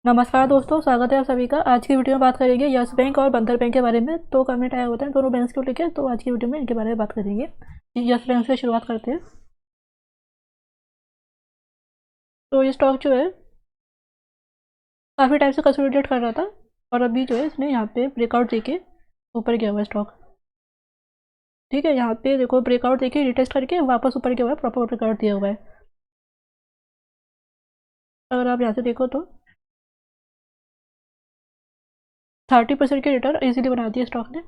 नमस्कार दोस्तों, स्वागत है आप सभी का। आज की वीडियो में बात करेंगे यस बैंक और बंधन बैंक के बारे में। तो कमेंट आया होता है दोनों बैंक को लेकर, तो आज की वीडियो में इनके बारे में बात करेंगे। यस बैंक से शुरुआत करते हैं। तो ये स्टॉक जो है काफ़ी टाइम से कंसोलिडेट कर रहा था और अभी जो है इसने यहाँ पे ब्रेकआउट देके ऊपर गया हुआ है स्टॉक। ठीक है, यहाँ पे देखो ब्रेकआउट देके रिटेस्ट करके वापस ऊपर गया हुआ है, प्रॉपर ब्रेकआउट दिया हुआ है। अगर आप यहाँ से देखो तो 30% के रिटर्न इजीली बना दिए स्टॉक ने।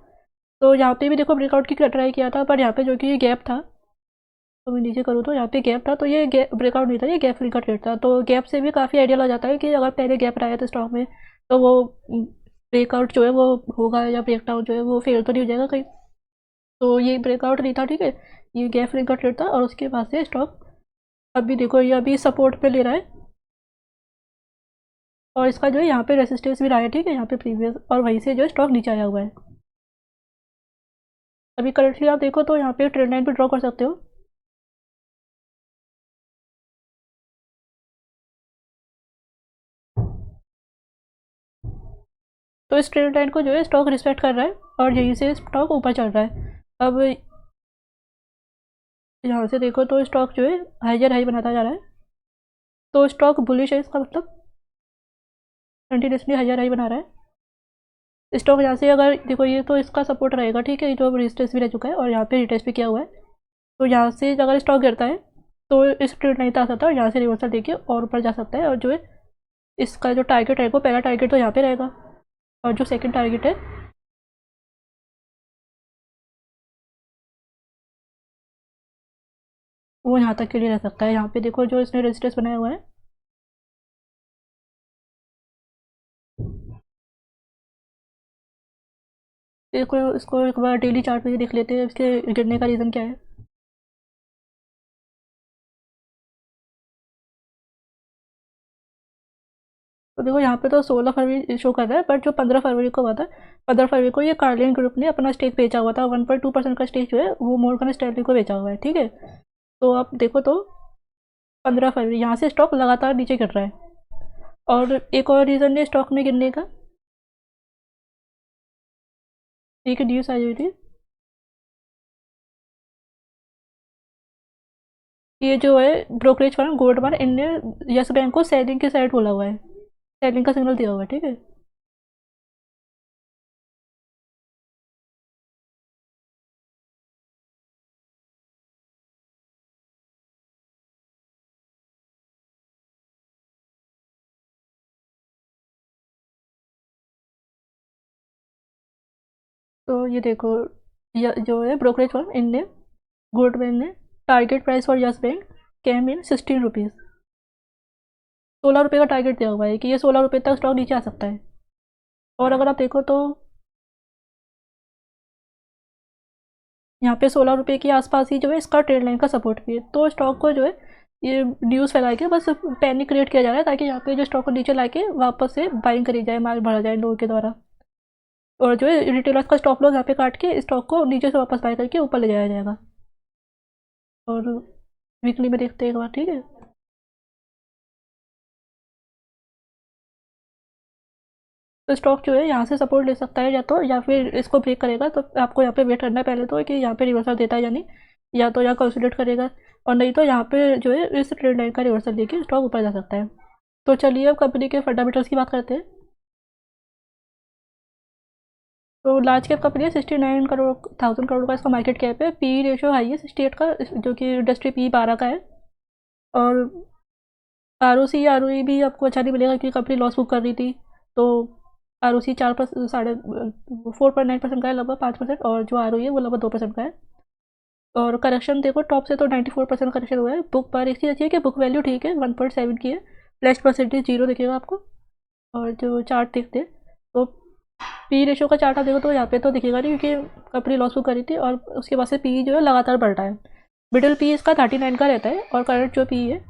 तो यहाँ पे भी देखो ब्रेकआउट की ट्राई किया था, पर यहाँ पे जो कि ये गैप था, तो मैं नीचे करूँ तो यहाँ पे गैप था, तो ये ब्रेकआउट नहीं था, ये गैप फिल का ट्रेड था। तो गैप से भी काफ़ी आइडिया लग जाता है कि अगर पहले गैप रहा है तो स्टॉक में, तो वो ब्रेकआउट जो है वो होगा या ब्रेकडाउन जो है वो फेल तो नहीं हो जाएगा कहीं। तो ये ब्रेकआउट नहीं था, ठीक है, ये गैप फिल का ट्रेड था। और उसके बाद से स्टॉक अभी देखो ये अभी सपोर्ट पे ले रहा है और इसका जो है यहाँ पे रेसिस्टेंस भी रहा है, ठीक है, यहाँ पे प्रीवियस, और वहीं से जो है स्टॉक नीचे आया हुआ है। अभी करंटली आप देखो तो यहाँ पे ट्रेंड लाइन पे ड्रॉ कर सकते हो। तो इस ट्रेंड लाइन को जो है स्टॉक रिस्पेक्ट कर रहा है और यहीं से स्टॉक ऊपर चल रहा है। अब यहाँ से देखो तो स्टॉक जो है हाइयर हाई बनाता जा रहा है, तो स्टॉक बुलिश है, इसका मतलब कंटिन्यूसली हाइयर हाई बना रहा है स्टॉक। यहाँ से अगर देखो ये तो इसका सपोर्ट रहेगा, ठीक है, जो रेजिस्टेंस भी रह चुका है और यहाँ पे रिटेस्ट भी किया हुआ है। तो यहाँ से अगर स्टॉक गिरता है तो इस ट्रेंड लाइन तक आ सकता है और यहाँ से रिवर्सल देके और ऊपर जा सकता है। और जो है इसका जो टारगेट रहेगा, पहला टारगेट तो यहाँ पे रहेगा और जो सेकंड टारगेट है वो यहाँ तक के लिए रह सकता है। यहाँ पे देखो जो इसने रेजिस्टेंस बनाया हुआ है, देखो इसको एक बार डेली चार्ट पे देख लेते हैं इसके गिरने का रीज़न क्या है। तो देखो यहाँ पे तो 16 फरवरी शो कर रहा है, बट जो 15 फरवरी को हुआ था, 15 फरवरी को ये कार्लियन ग्रुप ने अपना स्टेक बेचा हुआ था। 1.2% का स्टेक जो है वो मॉर्गन स्टैनली को बेचा हुआ है, ठीक है। तो आप देखो तो 15 फरवरी यहाँ से स्टॉक लगातार नीचे गिर रहा है। और एक और रीज़न है स्टॉक में गिरने का, एक न्यूज़ आई हुई थी, ये जो है ब्रोकरेज फर्म गोल्डमैन, इनने यस बैंक को सेलिंग की साइड बोला हुआ है, सेलिंग का सिग्नल दिया हुआ है, ठीक है। तो ये देखो जो है ब्रोकरेज फर्म इनने गोल्डमैन ने target price for Yes Bank came in 16 rupees, 16 रुपये का टारगेट दिया हुआ है कि ये 16 रुपये तक स्टॉक नीचे आ सकता है। और अगर आप देखो तो यहाँ पे 16 रुपये के आसपास ही जो है इसका ट्रेड लाइन का सपोर्ट भी है। तो स्टॉक को जो है ये न्यूज़ फैला के बस पैनिक क्रिएट किया जा रहा है, ताकि यहाँ पे जो स्टॉक को नीचे ला के वापस से बाइंग करी जाए, माल भरा जाए लोगों के द्वारा। और जो है रिटेलर्स का स्टॉप लॉस यहाँ पे काट के स्टॉक को नीचे से वापस बाय करके ऊपर ले जाया जाएगा। और वीकली में देखते हैं एक बार, ठीक है। तो स्टॉक जो है यहाँ से सपोर्ट ले सकता है, या तो या फिर इसको ब्रेक करेगा, तो आपको यहाँ पे वेट करना है पहले तो कि यहाँ पे रिवर्सल देता है या नहीं, या तो यहाँ कंसोलिडेट करेगा, और नहीं तो यहाँ पे जो है इस ट्रेड लाइन का रिवर्सल लेके स्टॉक ऊपर जा सकता है। तो चलिए अब कंपनी के फंडामेंटल्स की बात करते हैं। तो लार्ज कैप कंपनी है, 69,000 करोड़ का इसका मार्केट कैप है। पी रेशियो हाई है 68 का, जो कि इंडस्ट्री पी 12 का है। और R O C R O ई भी आपको अच्छा नहीं मिलेगा क्योंकि कंपनी लॉस बुक कर रही थी। तो आर ओ सी 4.9% का है, लगभग 5%, और जो आर ओ ई है वो लगभग 2% का है। और करेक्शन देखो टॉप से तो 94% करेक्शन हुआ है। बुक पर एक चीज़ अच्छी है कि बुक वैल्यू ठीक है, 1.7 की है, फ्लैश परसेंटेज 0 दिखेगा आपको। और जो चार्ट देखते हैं तो पी रेशियो का चार्ट आप देखो तो यहाँ पे तो दिखेगा नहीं क्योंकि कंपनी लॉस बुक करी थी, और उसके बाद से पी जो है लगातार बढ़ रहा है। मिडिल पी इसका 39 का रहता है और करंट जो पी है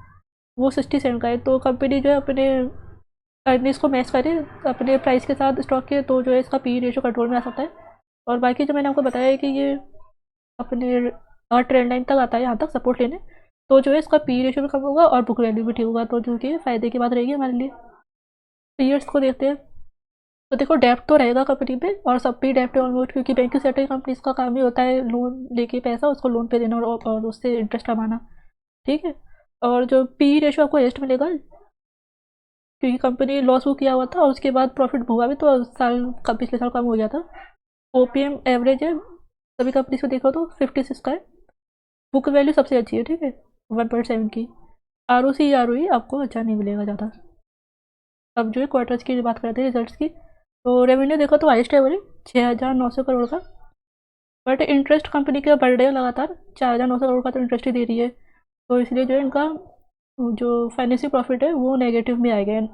वो 67 का है। तो कंपनी जो है अपने अर्निंग्स को मैच करे अपने प्राइस के साथ स्टॉक के, तो जो है इसका पी रेशियो कंट्रोल में आ सकता है। और बाकी जो मैंने आपको बताया है कि ये अपने ट्रेंड लाइन तक आता है, यहाँ तक सपोर्ट लेने, तो जो है इसका पी रेशियो भी कम होगा और बुक वैल्यू भी ठीक होगा, तो जो कि फ़ायदे की बात रहेगी हमारे लिए। ईयर्स को देखते हैं तो देखो डेप्ट तो रहेगा कंपनी पे, और सब पे डेप्ट है ऑलमोस्ट, क्योंकि बैंकिंग सेक्टर कंपनीज का काम ही होता है लोन लेके पैसा उसको लोन पे देना और उससे इंटरेस्ट कमाना, ठीक है। और जो पी रेशो आपको हाईएस्ट मिलेगा, क्योंकि कंपनी लॉस वो किया हुआ था और उसके बाद प्रॉफिट हुआ भी तो साल का पिछले साल कम हो गया था। ओपीएम एवरेज है सभी कंपनीज को देखो तो 56 का है। बुक वैल्यू सबसे अच्छी है, ठीक है, 1.7 की। R O C R O ई आपको अच्छा नहीं मिलेगा ज़्यादा। अब जो है क्वार्टर्स की बात करते हैं रिजल्ट्स की, तो रेवेन्यू देखो तो हाइस्ट है बोले 6,900 करोड़ का, बट इंटरेस्ट कंपनी का बढ़ रहा है लगातार, 4,900 करोड़ का तो इंटरेस्ट ही दे रही है, तो इसलिए जो है इनका जो फाइनेंशियल प्रॉफिट है वो नेगेटिव में आ गया है,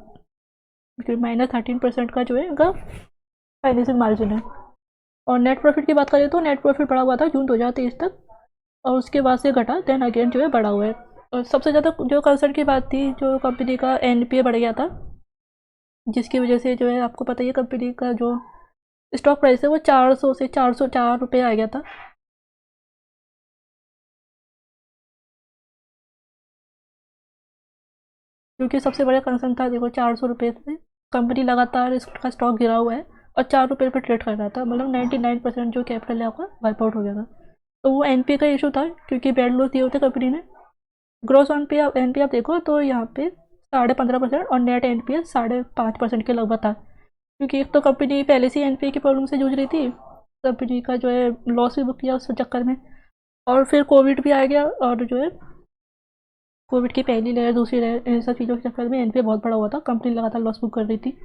-13% का जो है इनका फाइनेंशियल मार्जिन है। और नेट प्रॉफिट की बात करें तो नेट प्रॉफिट बढ़ा हुआ था जून 2023 तक, और उसके बाद से घटा, देन अगेन जो है बढ़ा हुआ है। और सबसे ज़्यादा जो कंसर्न की बात थी, जो कंपनी का एनपीए बढ़ गया था, जिसकी वजह से जो है आपको पता ही है कंपनी का जो स्टॉक प्राइस है वो 400 से 404 रुपये आ गया था। क्योंकि सबसे बड़ा कंसर्न था, देखो 400 रुपये से कंपनी लगातार इसका स्टॉक गिरा हुआ है और 4 रुपये पर ट्रेड कर रहा था, मतलब 99% जो कैपिटल है आपका वाइप आउट हो गया था। तो वो एनपीए का इशू था, क्योंकि बैड लॉस दिए होते कंपनी ने। ग्रॉस एनपीए आप देखो तो यहाँ पे 15.5% और नेट एनपीए 5.5% के लगभग था, क्योंकि एक तो कंपनी पहले से एनपीए की प्रॉब्लम से जूझ रही थी, कंपनी का जो है लॉस भी बुक किया उस चक्कर में, और फिर कोविड भी आ गया, और जो है कोविड की पहली लहर दूसरी लहर इन सब चीज़ों के चक्कर में एनपीए बहुत बड़ा हुआ था, कंपनी लगातार लॉस बुक कर रही थी।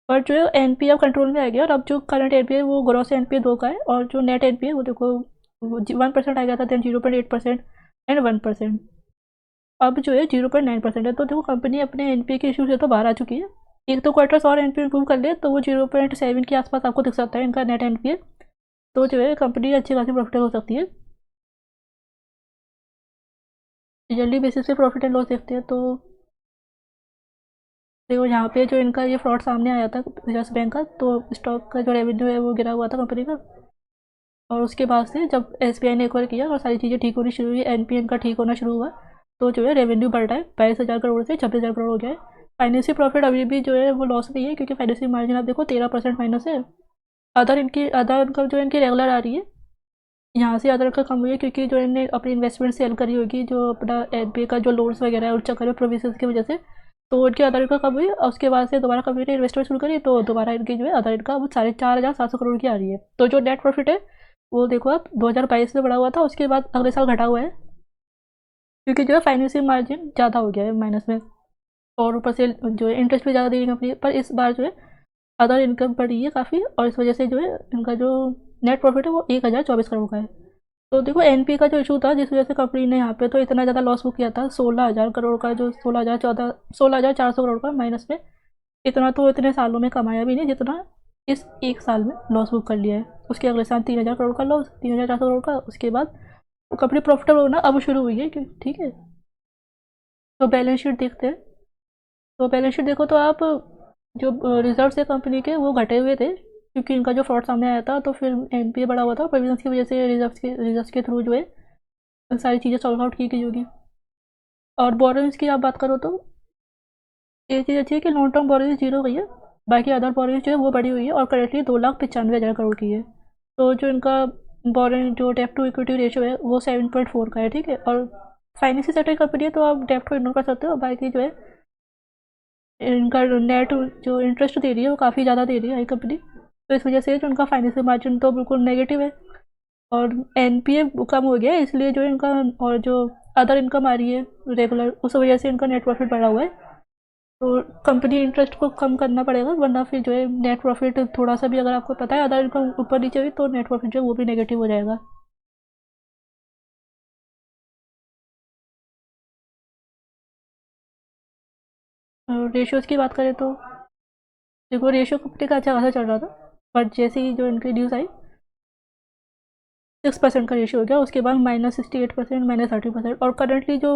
और जो है एनपीए अब कंट्रोल में आ गया, और अब जो करंट एनपीए वो ग्रॉस एनपीए 2 का है, और जो नेट एनपीए वो देखो 1% आ गया था, देन 0.8% एंड 1%, अब जो है 0.9% है। तो देखो कंपनी अपने एनपीए के इशू से तो बाहर आ चुकी है। एक तो क्वार्टर्स और एनपीए इंप्रूव कर ले तो वो 0.7 के आसपास आपको दिख सकता है इनका नेट एनपीए, तो जो है कंपनी अच्छी खासी प्रॉफिटेबल हो सकती है। ईयरली बेसिस पे प्रॉफिट एंड लॉस देखते हैं तो देखो यहाँ पे जो इनका ये फ्रॉड सामने आया था यस बैंक का, तो स्टॉक का जो रेवेन्यू है वो गिरा हुआ था कंपनी का, और उसके बाद से जब एसबीआई ने एक्वायर किया और सारी चीज़ें ठीक होनी शुरू हुई, एनपीए का ठीक होना शुरू हुआ, तो जो है रेवेन्यू बढ़ रहा है, 22,000 करोड़ से 26,000 करोड़ हो गया है। फाइनेंशियल प्रॉफिट अभी भी जो है वो लॉस नहीं है, क्योंकि फाइनेंशियल मार्जिन आप देखो 13% माइनस है। अदर इनकम जो इनकी रेगुलर आ रही है, यहाँ से अदर इनकम कम हुई है, क्योंकि जो इन्हें अपनी इन्वेस्टमेंट सेल करी होगी, जो अपना एनपीए का जो लोन्स वगैरह है उस चक्कर में प्रोविजन की वजह से, तो उनकी अदर इनकम कम हुई, और उसके बाद से दोबारा कंपनी ने इन्वेस्टमेंट शुरू करी, तो दोबारा इनकी जो है अदर इनकम 4,500 करोड़ की आ रही है। तो जो नेट प्रॉफिट है वो देखो आप 2022 में बढ़ा हुआ था, उसके बाद अगले साल घटा हुआ है, क्योंकि जो है फाइनेंशियल मार्जिन ज़्यादा हो गया है माइनस में, और ऊपर से जो है इंटरेस्ट भी ज़्यादा दे रही है कंपनी, पर इस बार जो है अदर इनकम बढ़ी है काफ़ी, और इस वजह से जो है इनका जो नेट प्रॉफिट है वो 1,024 करोड़ का है। तो देखो एनपी का जो इशू था, जिस वजह से कंपनी ने यहाँ पे तो इतना ज़्यादा लॉस बुक किया था, 16,000 करोड़ का, जो 16,400 करोड़ का माइनस में, इतना तो इतने सालों में कमाया भी नहीं जितना इस एक साल में लॉस बुक कर लिया है। उसके अगले साल 3,000 करोड़ का लॉस, 3,400 करोड़ का, उसके बाद कंपनी प्रॉफिटेबल होना अब शुरू हुई है, ठीक है। तो बैलेंस शीट देखते हैं, तो बैलेंस शीट देखो तो आप जो रिजल्ट्स है कंपनी के वो घटे हुए थे, क्योंकि इनका जो फ्रॉड सामने आया था, तो फिर एनपीए बढ़ा हुआ था, प्रोविजंस की वजह से रिजल्ट्स के थ्रू जो है सारी चीज़ें सॉल्व आउट की गई होगी। और बोरोइंग्स की आप बात करो तो ये चीज़ अच्छी है कि लॉन्ग टर्म बोरोइंग्स जीरो हो गई है, बाकी अदर बोरोइंग्स जो है वो बढ़ी हुई है, और करेंटली 2,95,000 करोड़ की है। तो जो इनका बोरोइंग जो डेप्ट टू इक्विटी रेशियो है वो 7.4 का है, ठीक है। और फाइनेंशियल सेक्टर कंपनी है तो आप डेप्ट को इग्नोर कर सकते हो, बाकी जो है इनका नेट जो इंटरेस्ट दे रही है वो काफ़ी ज़्यादा दे रही है कंपनी, तो इस वजह से जो इनका फाइनेंशियल मार्जिन तो बिल्कुल नेगेटिव है, और एनपीए कम हो गया है, इसलिए जो इनका और जो अदर इनकम आ रही है रेगुलर, उस वजह से इनका नेट प्रॉफिट बढ़ा हुआ है। तो कंपनी इंटरेस्ट को कम करना पड़ेगा, वरना फिर जो है नेट प्रॉफिट थोड़ा सा भी अगर आपको पता है अदर इनकम ऊपर नीचे हुई तो नेट प्रॉफिट जो है वो भी नेगेटिव हो जाएगा। और रेशियोज़ की बात करें तो देखो रेशियो कंपनी का अच्छा खासा चल रहा था, बट जैसे ही जो इनकी न्यूज़ आई 6% का रेशियो हो गया, उसके बाद -68%, -30%, और करंटली जो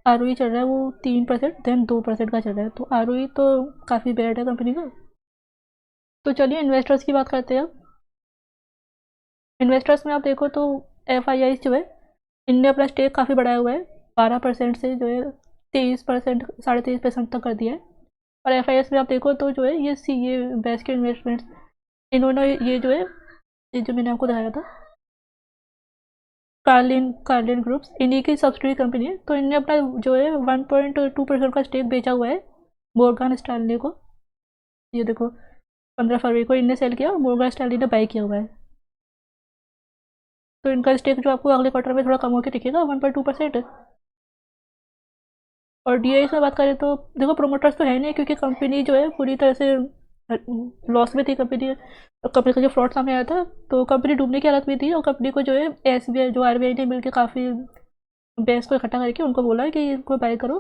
आर चल रहा है वो 3%, देन 2% का चल रहा है, तो आर तो काफ़ी बैड है कंपनी का। तो चलिए इन्वेस्टर्स की बात करते हैं अब। इन्वेस्टर्स में आप देखो तो एफ आई आई जो है इनने अपना स्टेक काफ़ी बढ़ाया हुआ है, 12% से जो है 23%, 23.5% तक कर दिया है। और FIS में आप देखो तो जो है ये CA बेस्ट इन्वेस्टमेंट्स, इन्होंने ये जो है, ये जो मैंने आपको दिखाया था कार्लिन ग्रुप्स, इन्हीं की सब्सिडरी कंपनी है। तो इन्होंने अपना जो है 1.2% का स्टेक बेचा हुआ है मोर्गन स्टैनली को। ये देखो 15 फरवरी को इनने सेल किया और मोर्गन स्टैनली ने बाई किया हुआ है। तो इनका स्टेक जो आपको अगले क्वार्टर में थोड़ा कम होकर दिखेगा 1.2%। और DIS में बात करें तो देखो प्रोमोटर्स तो है नहीं, क्योंकि कंपनी जो है पूरी तरह से लॉस में थी। कंपनी का जो फ्रॉड सामने आया था तो कंपनी डूबने की हालत में थी, और कंपनी को जो है SBI जो RBI ने मिलकर काफ़ी बेस को इकट्ठा करके उनको बोला कि इनको बाय करो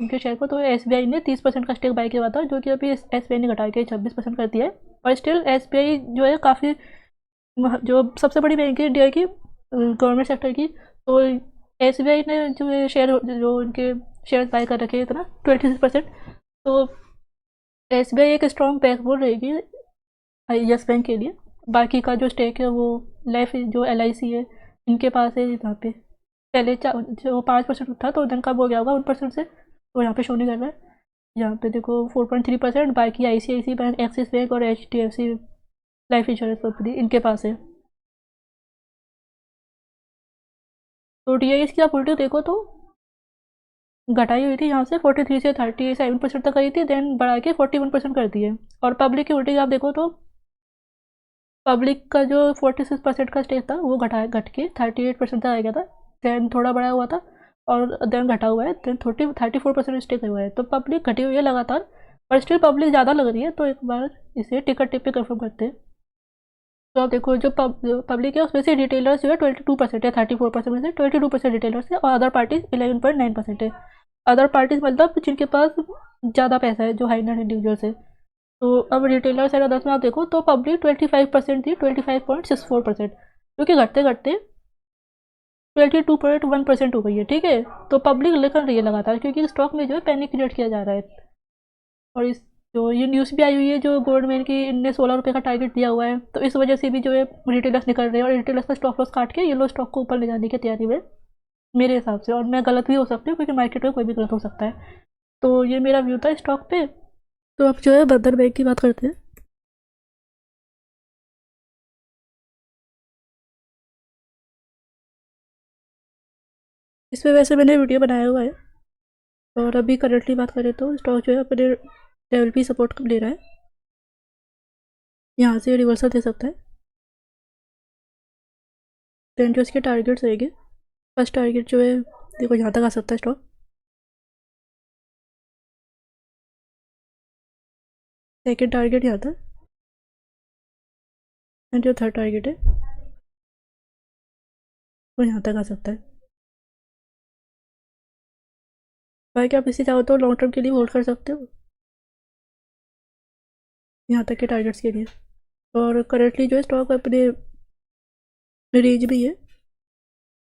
उनके शेयर को। तो SBI ने 30% का स्टेक बाय किया हुआ था, जो कि अभी SBI ने घटा के 26% कर दिया है। और स्टिल SBI जो है काफ़ी जो सबसे बड़ी बैंक है इंडिया की गवर्नमेंट सेक्टर की, तो SBI ने जो शेयर जो उनके शेयर बाय कर रखे हैं इतना 26%। तो SBI एक स्ट्रॉन्ग बैकबोन रहेगी IS बैंक के लिए। बाकी का जो स्टेक है वो लाइफ जो LIC है इनके पास है। यहाँ पे पहले जो 5% था तो दिन कब हो गया होगा 1% से, तो यहाँ पे शो नहीं कर रहा है। यहाँ पे देखो 4.3%, बाकी ICICI बैंक, एक्सिस बैंक और HDFC लाइफ इंश्योरेंस कंपनी इनके पास है। तो DIS की आप उल्टी देखो तो घटाई हुई थी, यहाँ से 43 से 37% तक आई थी, देन बढ़ा के 41% कर दी है। और पब्लिक की उल्टी आप देखो तो पब्लिक का जो 46% का स्टेक था वो घट के 38% तक आ गया था, देन थोड़ा बढ़ा हुआ था और देन घटा हुआ है, देन 34% स्टेक हुआ है। तो पब्लिक घटी हुई है लगातार, पर स्टिल पब्लिक ज़्यादा लग रही है। तो एक बार इसे टिकट टिप पे कंफर्म करते हैं। तो आप देखो जो पब्लिक है उसमें से रिटेलर्स जो है 22% है, 34% में से 22% रिटेलर्स है, और अदर पार्टीज 11.9% है। अदर पार्टीज मतलब जिनके पास ज़्यादा पैसा है, जो हाई नेट इंडिविजुअल्स है। तो अब रिटेलर्स एंड अदर्स में आप देखो तो पब्लिक 25% थी, 25.64%, जो कि घटते घटते 22.1% हो गई है। ठीक है, तो पब्लिक लेकर रही है लगातार, क्योंकि स्टॉक में जो है पैनिक क्रिएट किया जा रहा है। और इस जो ये न्यूज़ भी आई हुई है जो गवर्नमेंट की, इनने 16 रुपये का टारगेट दिया हुआ है, तो इस वजह से भी जो है रिटेलर्स निकल रहे हैं, और रिटेलर्स का स्टॉक लॉस काट के ये लोग स्टॉक को ऊपर ले जाने की तैयारी में, मेरे हिसाब से। और मैं गलत भी हो सकती हूँ, क्योंकि मार्केट में कोई भी गलत हो सकता है। तो ये मेरा व्यू था स्टॉक पे। तो अब जो है बंधन बैंक की बात करते हैं। इस पर वैसे मैंने वीडियो बनाया हुआ है। और अभी करंटली बात करें तो स्टॉक जो है अपने लेवल भी सपोर्ट ले रहा है, यहाँ से रिवर्सल दे सकता है। देन जो इसके टारगेट्स रहेंगे, फर्स्ट टारगेट जो है देखो यहाँ तक आ सकता है स्टॉक। सेकेंड टारगेट यहाँ था, एंड जो थर्ड टारगेट है वो यहाँ तक आ सकता है। बाकी आप इसे चाहो तो लॉन्ग टर्म के लिए होल्ड कर सकते हो यहाँ तक के टारगेट्स के लिए। और करेंटली जो है स्टॉक अपने रेंज में ही है,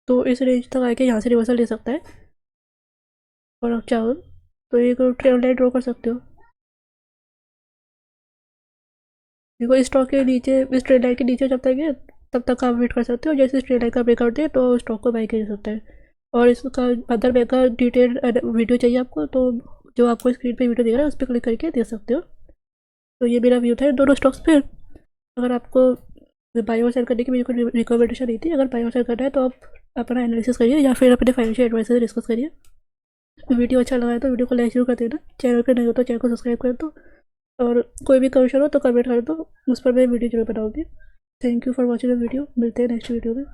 तो इस रेंज तक आके यहाँ से रिवर्सल ले सकता है। और आप चाहो तो एक ट्रेंड लाइन ड्रॉ कर सकते हो। देखो इस स्टॉक के नीचे, इस ट्रेंड लाइन के नीचे जब तक है तब तक आप वेट कर सकते हो। जैसे इस ट्रेंड लाइन का ब्रेकआउट दे तो स्टॉक को बाई किया जा सकता है। और इसका अदर बैंक का डिटेल वीडियो चाहिए आपको तो जो आपको स्क्रीन पे वीडियो दिख रहा है उस पर क्लिक करके देख सकते हो। तो ये मेरा व्यू था इन दोनों स्टॉक्स पे। अगर आपको बाई और सेल करने की मेरी कोई रिकमेंडेशन नहीं थी, अगर बाई और सेल करना है तो आप अपना एनालिसिस करिए या फिर अपने फाइनेंशियल एडवाइजर से डिस्कस करिए। वीडियो अच्छा लगा है तो वीडियो को लाइक जरूर कर देना, चैनल पर नहीं हो तो चैनल को सब्सक्राइब कर दो, और कोई भी क्वेश्चन हो तो कमेंट कर दो, उस पर मैं वीडियो जरूर बनाऊँगी। Thank you for watching the video, मिलते हैं नेक्स्ट वीडियो में।